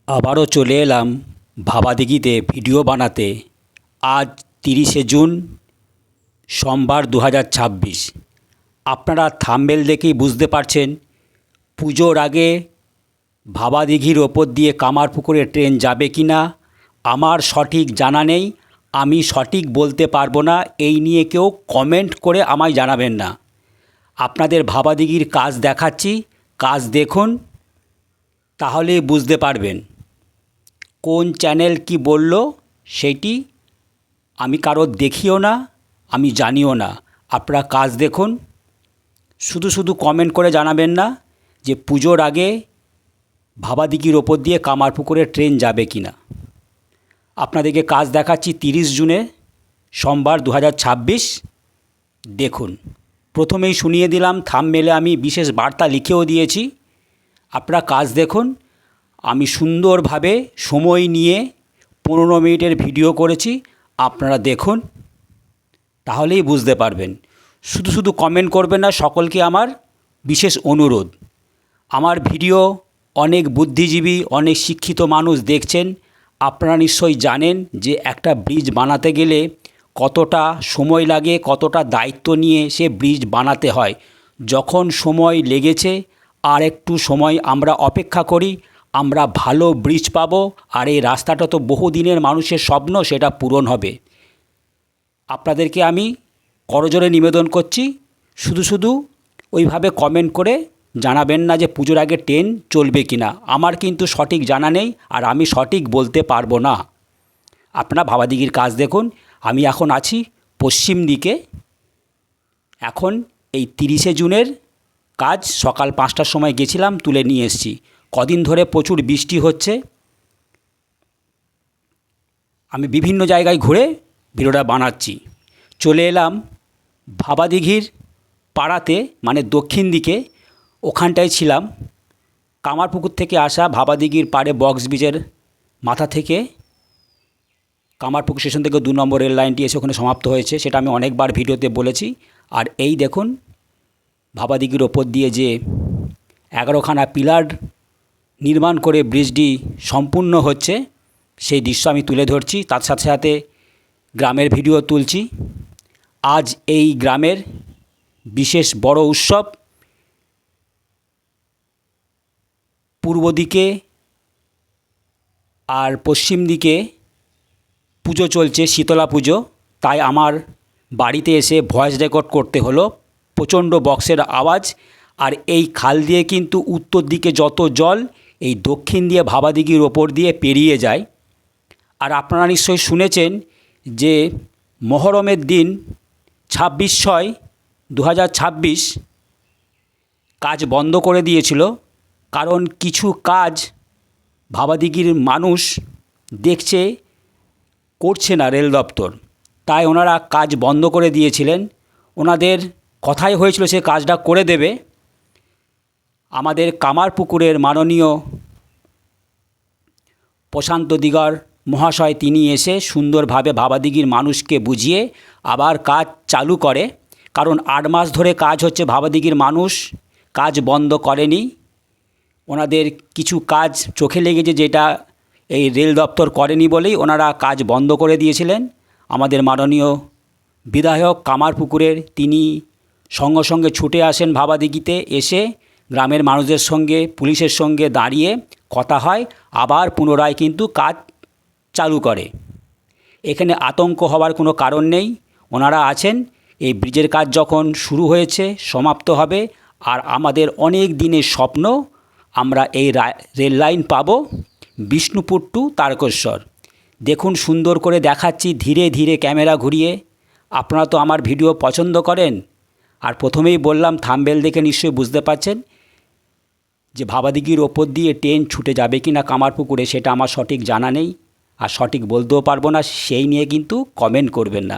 আবারও চলে এলাম ভাবাদিঘিতে ভিডিও বানাতে। আজ 30শে জুন, সোমবার 2026। আপনারা থাম্বনেল দেখেই বুঝতে পারছেন পুজোর আগে ভাবাদিঘির ওপর দিয়ে কামারপুকুরে ট্রেন যাবে কি না আমার সঠিক জানা নেই। আমি সঠিক বলতে পারবো না, এই নিয়ে কেউ কমেন্ট করে আমায় জানাবেন না। আপনাদের ভাবাদিঘির কাজ দেখাচ্ছি, কাজ দেখুন, তাহলে বুঝতে পারবেন কোন চ্যানেল কি বলল। সেটি আমি কারোর দেখিও না, আমি জানিও না। আপনারা কাজ দেখুন, শুধু শুধু কমেন্ট করে জানাবেন না যে পুজোর আগে ভাবাদিঘির ওপর দিয়ে কামারপুকুরে ট্রেন যাবে কি না। আপনাদেরকে কাজ দেখাচ্ছি 30 জুনে, সোমবার 2026। দেখুন, প্রথমেই শুনিয়ে দিলাম, থাম্বনেলে আমি বিশেষ বার্তা লিখেও দিয়েছি। আপনারা কাজ দেখুন। আমি সুন্দরভাবে সময় নিয়ে 15 মিনিটের ভিডিও করেছি, আপনারা দেখুন, তাহলেই বুঝতে পারবেন। শুধু শুধু কমেন্ট করবেন না, সকলকে আমার বিশেষ অনুরোধ। আমার ভিডিও অনেক বুদ্ধিজীবী, অনেক শিক্ষিত মানুষ দেখছেন। আপনারা নিশ্চয়ই জানেন যে একটা ব্রিজ বানাতে গেলে কতটা সময় লাগে, কতটা দায়িত্ব নিয়ে সে ব্রিজ বানাতে হয়। যখন সময় লেগেছে, আর একটু সময় আমরা অপেক্ষা করি, আমরা ভালো ব্রিজ পাবো। আর এই রাস্তাটা তো বহুদিনের মানুষের স্বপ্ন, সেটা পূরণ হবে। আপনাদেরকে আমি করজোরে নিবেদন করছি, শুধু শুধু ওইভাবে কমেন্ট করে জানাবেন না যে পুজোর আগে ট্রেন চলবে কি না। আমার কিন্তু সঠিক জানা নেই, আর আমি সঠিক বলতে পারবো না। আপনারা ভাবাদিঘির কাজ দেখুন। আমি এখন আছি পশ্চিম দিকে। এখন এই 30শে জুনের কাজ সকাল 5টার সময় গেছিলাম, তুলে নিয়ে এসেছি। কদিন ধরে প্রচুর বৃষ্টি হচ্ছে। আমি বিভিন্ন জায়গায় ঘুরে ভিডিওটা বানাচ্ছি। চলে এলাম ভাবাদিঘির পাড়াতে, মানে দক্ষিণ দিকে, ওখানটায় ছিলাম। কামারপুকুর থেকে আসা ভাবাদিঘির পাড়ে বক্স ব্রিজের মাথা থেকে কামারপুকুর স্টেশন থেকে 2 নম্বর রেল লাইনটি এসে ওখানে সমাপ্ত হয়েছে, সেটা আমি অনেকবার ভিডিওতে বলেছি। আর এই দেখুন, ভাবাদিঘির ওপর দিয়ে যে 11খানা পিলার নির্মাণ করে ব্রিজটি সম্পূর্ণ হচ্ছে, সেই দৃশ্য আমি তুলে ধরছি। তার সাথে সাথে গ্রামের ভিডিও তুলছি। আজ এই গ্রামের বিশেষ বড় উৎসব। পূর্ব দিকে আর পশ্চিম দিকে পুজো চলছে, শীতলা পুজো। তাই আমার বাড়িতে এসে ভয়েস রেকর্ড করতে হলো। প্রচণ্ড বক্সের আওয়াজ। আর এই খাল দিয়ে কিন্তু উত্তর দিকে যত জল, এই দক্ষিণ দিয়ে ভাবাদিঘির ওপর দিয়ে পেরিয়ে যায়। আর আপনারা নিশ্চয়ই শুনেছেন যে মহরমের দিন 26/6/2026 কাজ বন্ধ করে দিয়েছিল। কারণ কিছু কাজ ভাবাদিঘির মানুষ দেখছে করছে না রেল দপ্তর, তাই ওনারা কাজ বন্ধ করে দিয়েছিলেন। ওনাদের কথাই হয়েছিল সে কাজটা করে দেবে। আমাদের কামারপুকুরের মাননীয় প্রশান্ত দিগার মহাশয়, তিনি এসে সুন্দরভাবে ভাবাদিঘির মানুষকে বুঝিয়ে আবার কাজ চালু করে। কারণ 8 মাস ধরে কাজ হচ্ছে, ভাবাদিঘির মানুষ কাজ বন্ধ করেনি। ওনাদের কিছু কাজ চোখে লেগেছে, যেটা এই রেল দপ্তর করেনি বলেই ওনারা কাজ বন্ধ করে দিয়েছিলেন। আমাদের মাননীয় বিধায়ক কামারপুকুরের, তিনি সঙ্গে সঙ্গে ছুটে আসেন ভাবাদিঘিতে। এসে গ্রামের মানুষদের সঙ্গে, পুলিশের সঙ্গে দাঁড়িয়ে কথা হয়, আবার পুনরায় কিন্তু কাজ চালু করে। এখানে আতঙ্ক হওয়ার কোনো কারণ নেই। ওনারা আছেন। এই ব্রিজের কাজ যখন শুরু হয়েছে, সমাপ্ত হবে। আর আমাদের অনেক দিনের স্বপ্ন, আমরা এই রেল লাইন পাবো বিষ্ণুপুর টু তারকেশ্বর। দেখুন, সুন্দর করে দেখাচ্ছি ধীরে ধীরে ক্যামেরা ঘুরিয়ে। আপনারা তো আমার ভিডিও পছন্দ করেন। আর প্রথমেই বললাম, থাম্বনেল দেখে নিশ্চয়ই বুঝতে পারছেন যে ভাবাদিঘির ওপর দিয়ে ট্রেন ছুটে যাবে কি না কামারপুকুরে, সেটা আমার সঠিক জানা নেই, আর সঠিক বলতেও পারবো না। সেই নিয়ে কিন্তু কমেন্ট করবেন না।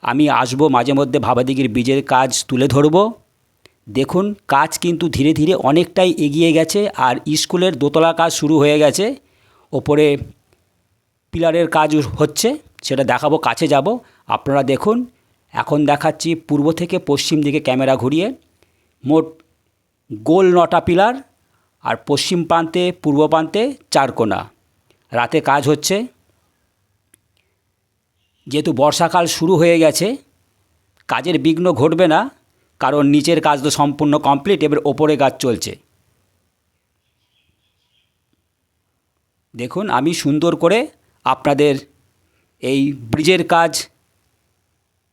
আমি আসবো মাঝে মধ্যে, ভাবাদিঘির ব্রিজের কাজ তুলে ধরবো। দেখুন, কাজ কিন্তু ধীরে ধীরে অনেকটাই এগিয়ে গেছে। আর স্কুলের দোতলা কাজ শুরু হয়ে গেছে, ওপরে পিলারের কাজ হচ্ছে, সেটা দেখাবো, কাছে যাব। আপনারা দেখুন। এখন দেখাচ্ছি পূর্ব থেকে পশ্চিম দিকে ক্যামেরা ঘুরিয়ে। মোট গোল 9টা পিলার, আর পশ্চিম প্রান্তে, পূর্ব প্রান্তে 4 কোণা। রাতে কাজ হচ্ছে। যেহেতু বর্ষাকাল শুরু হয়ে গেছে, কাজের বিঘ্ন ঘটবে না, কারণ নিচের কাজ তো সম্পূর্ণ কমপ্লিট, এবার ওপরে কাজ চলছে। দেখুন, আমি সুন্দর করে আপনাদের এই ব্রিজের কাজ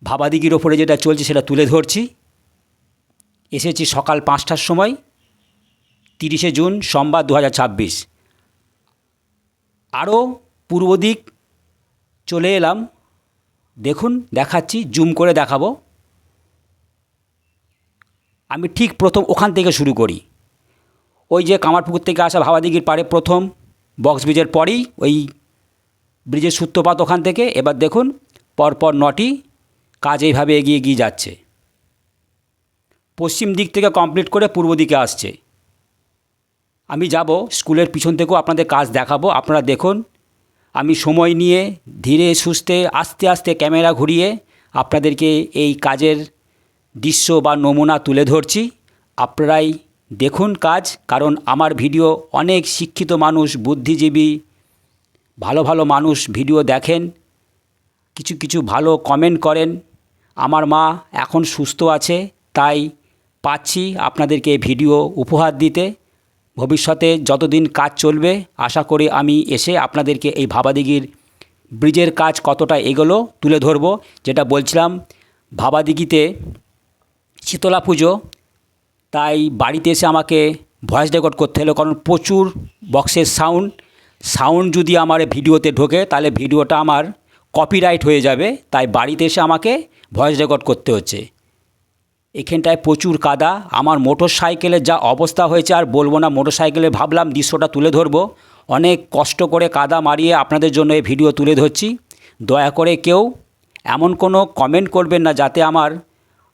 ভাবাদিঘির ওপরে যেটা চলছে সেটা তুলে ধরছি। এসেছি সকাল 5টার সময়, 30শে জুন সোমবার 2026। আরও পূর্ব দিক চলে এলাম। দেখুন, দেখাচ্ছি, জুম করে দেখাবো। আমি ঠিক প্রথম ওখান থেকে শুরু করি। ওই যে কামারপুকুর থেকে আসা ভাবাদিঘির পাড়ে প্রথম বক্স ব্রিজের পরেই ওই ব্রিজের সূত্রপাত ওখান থেকে। এবার দেখুন, পরপর 9টি কাজ এইভাবে এগিয়ে এগিয়ে যাচ্ছে। পশ্চিম দিক থেকে কমপ্লিট করে পূর্ব দিকে আসছে। আমি যাব স্কুলের পিছন থেকেও আপনাদের কাজ দেখাবো। আপনারা দেখুন, আমি সময় নিয়ে ধীরে সুস্থে আস্তে আস্তে ক্যামেরা ঘুরিয়ে আপনাদেরকে এই কাজের দৃশ্য বা নমুনা তুলে ধরছি। আপনারাই দেখুন কাজ, কারণ আমার ভিডিও অনেক শিক্ষিত মানুষ, বুদ্ধিজীবী, ভালো ভালো মানুষ ভিডিও দেখেন, কিছু কিছু ভালো কমেন্ট করেন। আমার মা এখন সুস্থ আছে, তাই পাচ্ছি আপনাদেরকে ভিডিও উপহার দিতে। ভবিষ্যতে যতদিন কাজ চলবে, আশা করি আমি এসে আপনাদেরকে এই ভাবাদিঘির ব্রিজের কাজ কতটা এগোলো তুলে ধরব। যেটা বলছিলাম, ভাবাদিঘিতে শীতলা পুজো, তাই বাড়িতে এসে আমাকে ভয়েস রেকর্ড করতে হলো, কারণ প্রচুর বক্সের সাউন্ড যদি আমার ভিডিওতে ঢোকে তাহলে ভিডিওটা আমার কপিরাইট হয়ে যাবে। তাই বাড়িতে এসে আমাকে ভয়েস রেকর্ড করতে হচ্ছে। এখানটায় প্রচুর কাদা। আমার মোটর সাইকেলের যা অবস্থা হয়েছে আর বলবো না। মোটর সাইকেলে ভাবলাম দৃশ্যটা তুলে ধরবো, অনেক কষ্ট করে কাদা মারিয়ে আপনাদের জন্য এই ভিডিও তুলে ধরছি। দয়া করে কেউ এমন কোনো কমেন্ট করবেন না যাতে আমার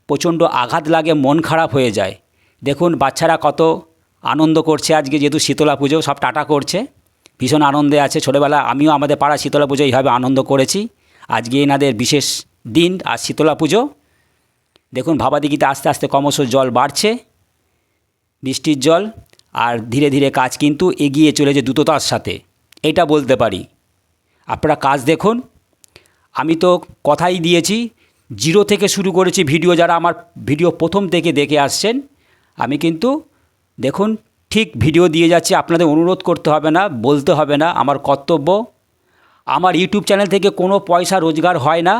প্রচণ্ড আঘাত লাগে, মন খারাপ হয়ে যায়। দেখুন, বাচ্চারা কত আনন্দ করছে আজকে, যেহেতু শীতলা পুজো, সব টাটা করছে, ভীষণ আনন্দে আছে। ছোটোবেলা আমিও আমাদের পাড়া শীতলা পুজো এইভাবে আনন্দ করেছি। আজকে এনাদের বিশেষ দিন আর শীতলা পুজো। দেখুন, ভাবাদিঘিতে আস্তে আস্তে ক্রমশ জল বাড়ছে, বৃষ্টির জল, আর ধীরে ধীরে কাজ কিন্তু এগিয়ে চলেছে দ্রুততার সাথে, এটা বলতে পারি। আপনারা কাজ দেখুন। আমি তো কথাই দিয়েছি, জিরো থেকে শুরু করেছি ভিডিও। যারা আমার ভিডিও প্রথম থেকে দেখে আসছেন, আমি কিন্তু দেখুন ঠিক ভিডিও দিয়ে যাচ্ছি। আপনাদের অনুরোধ করতে হবে না, বলতে হবে না, আমার কর্তব্য। আমার ইউটিউব চ্যানেল থেকে কোনো পয়সা রোজগার হয় না,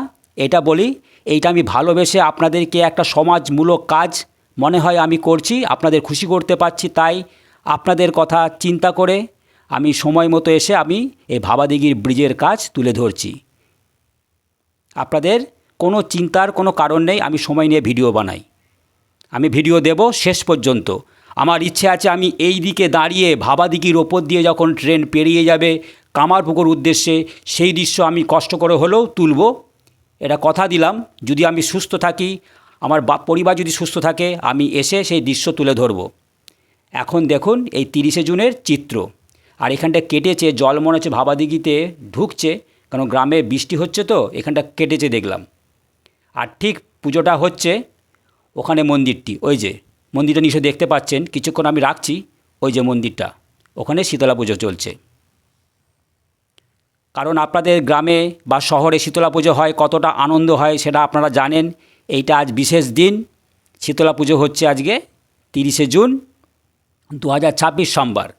এটা বলি। এইটা আমি ভালোবেসে আপনাদেরকে একটা সমাজমূলক কাজ মনে হয় আমি করছি, আপনাদের খুশি করতে পারছি। তাই আপনাদের কথা চিন্তা করে আমি সময় মতো এসে আমি এই ভাবাদিঘির ব্রিজের কাজ তুলে ধরছি। আপনাদের কোনো চিন্তার কোনো কারণ নেই, আমি সময় নিয়ে ভিডিও বানাই। আমি ভিডিও দেব শেষ পর্যন্ত। আমার ইচ্ছে আছে আমি এই দিকে দাঁড়িয়ে ভাবাদিঘির ওপর দিয়ে যখন ট্রেন পেরিয়ে যাবে কামারপুকুর উদ্দেশ্যে, সেই দৃশ্য আমি কষ্ট করে হলেও তুলব। এটা কথা দিলাম, যদি আমি সুস্থ থাকি, আমার পরিবার যদি সুস্থ থাকে, আমি এসে সেই দৃশ্য তুলে ধরব। এখন দেখুন এই 30শে জুনের চিত্র। আর এখানটা কেটেছে, জল মনে হচ্ছে ভাবাদিঘিতে ঢুকছে, কারণ গ্রামে বৃষ্টি হচ্ছে তো এখানটা কেটেছে দেখলাম। আর ঠিক পুজোটা হচ্ছে ওখানে মন্দিরটি, ওই যে মন্দিরটা নিশ্চয়ই দেখতে পাচ্ছেন। কিছুক্ষণ আমি রাখছি, ওই যে মন্দিরটা, ওখানে শীতলা পুজো চলছে। কারণ আপনাদের গ্রামে বা শহরে শীতলা পুজো হয়, কতটা আনন্দ হয় সেটা আপনারা জানেন। এইটা আজ বিশেষ দিন, শীতলা পুজো হচ্ছে আজকে 30শে জুন 2026 সোমবার।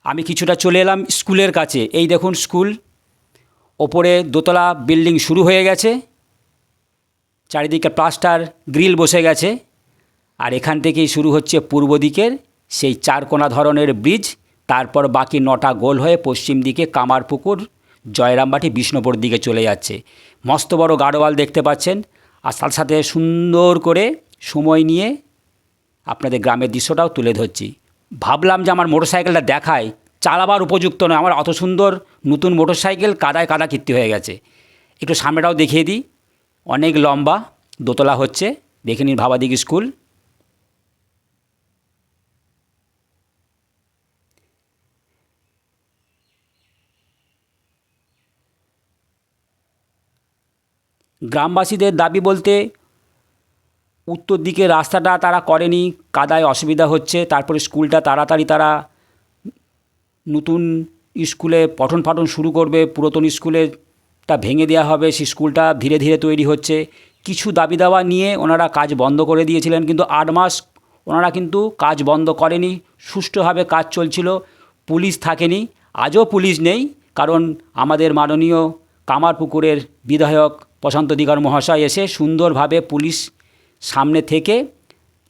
আমি কিছুটা চলে এলাম স্কুলের কাছে। এই দেখুন স্কুল, ওপরে দোতলা বিল্ডিং শুরু হয়ে গেছে, চারিদিকে প্লাস্টার গ্রিল বসে গেছে। আর এখান থেকেই শুরু হচ্ছে পূর্ব দিকের সেই চারকোনা ধরনের ব্রিজ। তারপর বাকি 9টা গোল হয়ে পশ্চিম দিকে কামারপুকুর, জয়রামবাটি, বিষ্ণুপুর দিকে চলে যাচ্ছে। মস্ত বড় গাড়োয়াল দেখতে পাচ্ছেন। আর সাথে সাথে সুন্দর করে সময় নিয়ে আপনাদের গ্রামের দৃশ্যটাও তুলে ধরছি। ভাবলাম যে আমার মোটরসাইকেলটা দেখায়, চালাবার উপযুক্ত নয়। আমার অত সুন্দর নতুন মোটরসাইকেল কাদায় কাদাকীর্তি হয়ে গেছে। একটু সামনেটাও দেখিয়ে দিই, অনেক লম্বা, দোতলা হচ্ছে। দেখে নিন ভাবাদিঘি স্কুল। গ্রামবাসীদের দাবি বলতে, উত্তর দিকে রাস্তাটা তারা করেনি, কাদায় অসুবিধা হচ্ছে। তারপরে স্কুলটা তাড়াতাড়ি তারা নতুন স্কুলে পঠন পাঠন শুরু করবে, পুরাতন স্কুলেরটা ভেঙে দেওয়া হবে, সেই স্কুলটা ধীরে ধীরে তৈরি হচ্ছে। কিছু দাবি দাওয়া নিয়ে ওনারা কাজ বন্ধ করে দিয়েছিলেন, কিন্তু 8 মাস ওনারা কিন্তু কাজ বন্ধ করেনি, সুষ্ঠুভাবে কাজ চলছিল। পুলিশ থাকেনি, আজও পুলিশ নেই, কারণ আমাদের মাননীয় কামারপুকুরের বিধায়ক প্রশান্ত দিগার মহাশয় এসে সুন্দরভাবে পুলিশ সামনে থেকে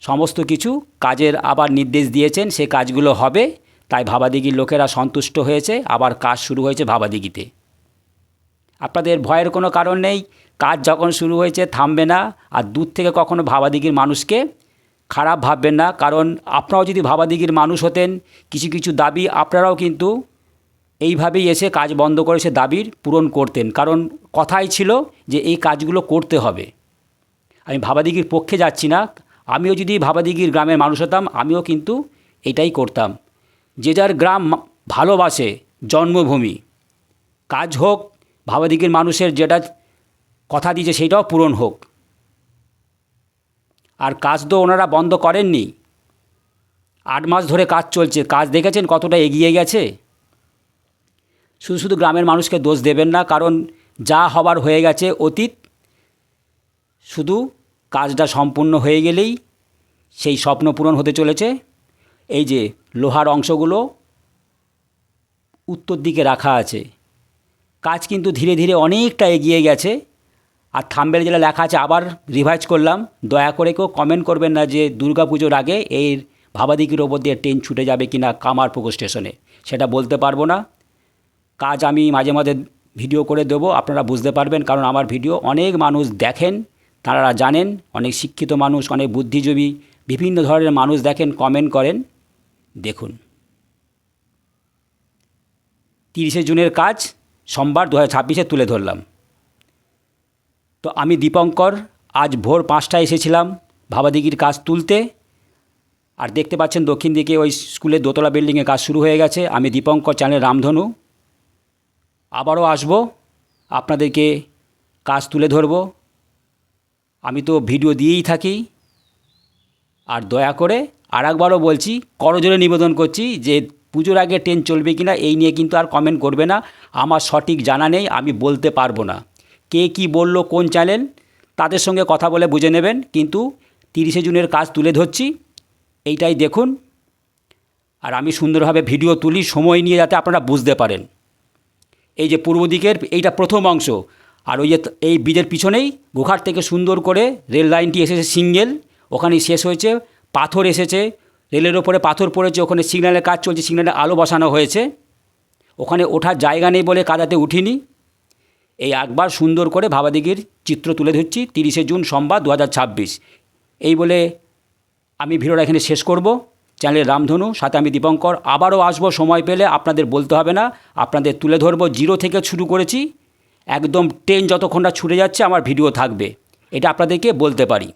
সমস্ত কিছু কাজের আবার নির্দেশ দিয়েছেন, সে কাজগুলো হবে। তাই ভাবাদিঘির লোকেরা সন্তুষ্ট হয়েছে, আবার কাজ শুরু হয়েছে ভাবাদিঘিতে। আপনাদের ভয়ের কোনো কারণ নেই, কাজ যখন শুরু হয়েছে থামবে না। আর দূর থেকে কখনো ভাবাদিঘির মানুষকে খারাপ ভাববেন না, কারণ আপনারাও যদি ভাবাদিঘির মানুষ হতেন, কিছু কিছু দাবি আপনারাও কিন্তু এইভাবেই এসে কাজ বন্ধ করে সে দাবির পূরণ করতেন, কারণ কথাই ছিল যে এই কাজগুলো করতে হবে। আমি ভাবাদিঘির পক্ষে যাচ্ছি না, আমিও যদি ভাবাদিঘির গ্রামের মানুষ হতাম আমিও কিন্তু এটাই করতাম। যে যার গ্রাম ভালোবাসে, জন্মভূমি, কাজ হোক, ভাবাদিঘির মানুষের যেটা কথা দিয়েছে সেটাও পূরণ হোক। আর কাজ তো ওনারা বন্ধ করেননি, 8 মাস ধরে কাজ চলছে, কাজ দেখেছেন কতটা এগিয়ে গেছে। শুধু শুধু গ্রামের মানুষকে দোষ দেবেন না, কারণ যা হবার হয়ে গেছে অতীত। শুধু কাজটা সম্পূর্ণ হয়ে গেলেই সেই স্বপ্ন পূরণ হতে চলেছে। এই যে লোহার অংশগুলো উত্তর দিকে রাখা আছে, কাজ কিন্তু ধীরে ধীরে অনেকটা এগিয়ে গেছে। আর থাম্বনেলে যেটা লেখা আছে আবার রিভাইজ করলাম, দয়া করে কেউ কমেন্ট করবেন না যে দুর্গাপুজোর আগে এই ভাবাদিঘির ওপর দিয়ে ট্রেন ছুটে যাবে কি না কামারপুকুর স্টেশনে, সেটা বলতে পারবো না। কাজ আমি মাঝে মাঝে ভিডিও করে দেবো, আপনারা বুঝতে পারবেন, কারণ আমার ভিডিও অনেক মানুষ দেখেন, তারা জানেন, অনেক শিক্ষিত মানুষ, অনেক বুদ্ধিজীবী, বিভিন্ন ধরনের মানুষ দেখেন, কমেন্ট করেন। দেখুন 30শে জুনের কাজ সোমবার 2026-এ তুলে ধরলাম। তো আমি দীপঙ্কর আজ ভোর 5টায় এসেছিলাম ভাবাদিঘির কাজ তুলতে। আর দেখতে পাচ্ছেন দক্ষিণ দিকে ওই স্কুলের দোতলা বিল্ডিংয়ে কাজ শুরু হয়ে গেছে। আমি দীপঙ্কর, চ্যানেল রামধনু, আবারও আসব, আপনাদেরকে কাজ তুলে ধরব। আমি তো ভিডিও দিয়েই থাকি। আর দয়া করে আরেকবারও বলছি, করজোড়ে নিবেদন করছি যে পুজোর আগে ট্রেন চলবে কি না এই নিয়ে কিন্তু আর কমেন্ট করবে না। আমার সঠিক জানা নেই, আমি বলতে পারবো না। কে কি বলল, কোন চ্যানেল, তাদের সঙ্গে কথা বলে বুঝে নেবেন। কিন্তু 30শে জুনের কাজ তুলে ধরছি, এইটাই দেখুন। আর আমি সুন্দরভাবে ভিডিও তুলি সময় নিয়ে, যাতে আপনারা বুঝতে পারেন। এই যে পূর্ব দিকের এইটা প্রথম অংশ, আর ওই যে এই ব্রিজের পিছনেই গোঘাট থেকে সুন্দর করে রেল লাইনটি এসেছে সিঙ্গেল, ওখানেই শেষ হয়েছে। পাথর এসেছে, রেলের ওপরে পাথর পড়েছে, ওখানে সিগন্যালের কাজ চলছে, সিগন্যালে আলো বসানো হয়েছে। ওখানে ওঠার জায়গা নেই বলে কাদাতে উঠিনি। এই একবার সুন্দর করে ভাবাদিঘির চিত্র তুলে ধরছি 30শে জুন সোমবার 2026। এই বলে আমি ভিডিওটা এখানে শেষ করব। চ্যানেল রামধনু, সাথে আমি দীপঙ্কর, আবারও আসবো সময় পেলে, আপনাদের বলতে হবে না, আপনাদের তুলে ধরবো। 0 থেকে শুরু করেছি, একদম ট্রেন যতক্ষণটা ছুটে যাচ্ছে আমার ভিডিও থাকবে, এটা আপনাদেরকে বলতে পারি।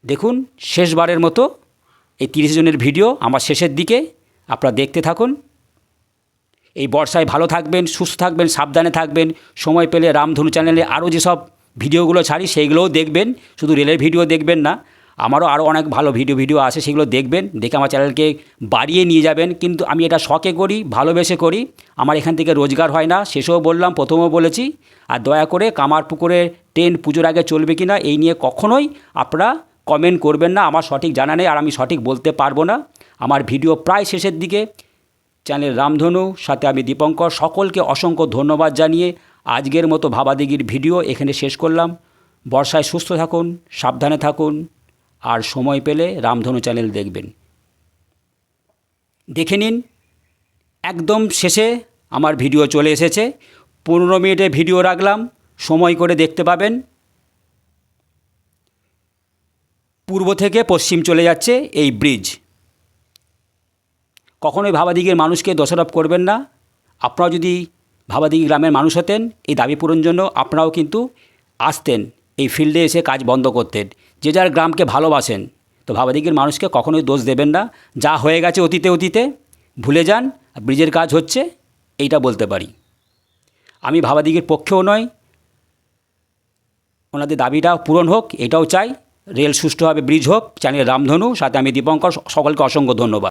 দেখুন শেষবারের মতো এই 30 জনের ভিডিও আমার শেষের দিকে, আপনারা দেখতে থাকুন। এই বর্ষায় ভালো থাকবেন, সুস্থ থাকবেন, সাবধানে থাকবেন। সময় পেলে রামধনু চ্যানেলে আরও যেসব ভিডিওগুলো ছাড়ি সেইগুলোও দেখবেন, শুধু রেলের ভিডিও দেখবেন না, আমারও আরও অনেক ভালো ভিডিও আছে, সেগুলো দেখবেন, দেখে আমার চ্যানেলকে বাড়িয়ে নিয়ে যাবেন। কিন্তু আমি এটা শখে করি, ভালোবেসে করি, আমার এখান থেকে রোজগার হয় না, শেষেও বললাম, প্রথমেও বলেছি। আর দয়া করে কামারপুকুরে ট্রেন পুজোর আগে চলবে কি না এই নিয়ে কখনোই আপনারা কমেন্ট করবেন না, আমার সঠিক জানা নেই, আর আমি সঠিক বলতে পারবো না। আমার ভিডিও প্রায় শেষের দিকে। চ্যানেল রামধনু, সাথে আমি দীপঙ্কর, সকলকে অসংখ্য ধন্যবাদ জানিয়ে আজকের মতো ভাবাদিঘির ভিডিও এখানে শেষ করলাম। বর্ষায় সুস্থ থাকুন, সাবধানে থাকুন, আর সময় পেলে রামধনু চ্যানেল দেখবেন। দেখে নিন, একদম শেষে আমার ভিডিও চলে এসেছে। 15 মিনিটের ভিডিও রাখলাম, সময় করে দেখতে পাবেন। পূর্ব থেকে পশ্চিম চলে যাচ্ছে এই ব্রিজ। কখনোই ভাবাদিঘির মানুষকে দোষারোপ করবেন না। আপনারাও যদি ভাবাদিঘি গ্রামের মানুষ হতেন, এই দাবি পূরণের জন্য আপনারাও কিন্তু আসতেন, এই ফিল্ডে এসে কাজ বন্ধ করতেন। যে যার গ্রামকে ভালোবাসেন, তো ভাবাদিঘির মানুষকে কখনোই দোষ দেবেন না। যা হয়ে গেছে অতীতে ভুলে যান, ব্রিজের কাজ হচ্ছে, এইটা বলতে পারি। আমি ভাবাদিঘির পক্ষেও নয়, ওনাদের দাবিটা পূরণ হোক এটাও চাই। রেল সুষ্ঠুভাবে ব্রিজ হোক। চ্যানেল রামধনু, সাথে আমি দীপঙ্কর, সকলকে অসংখ্য ধন্যবাদ।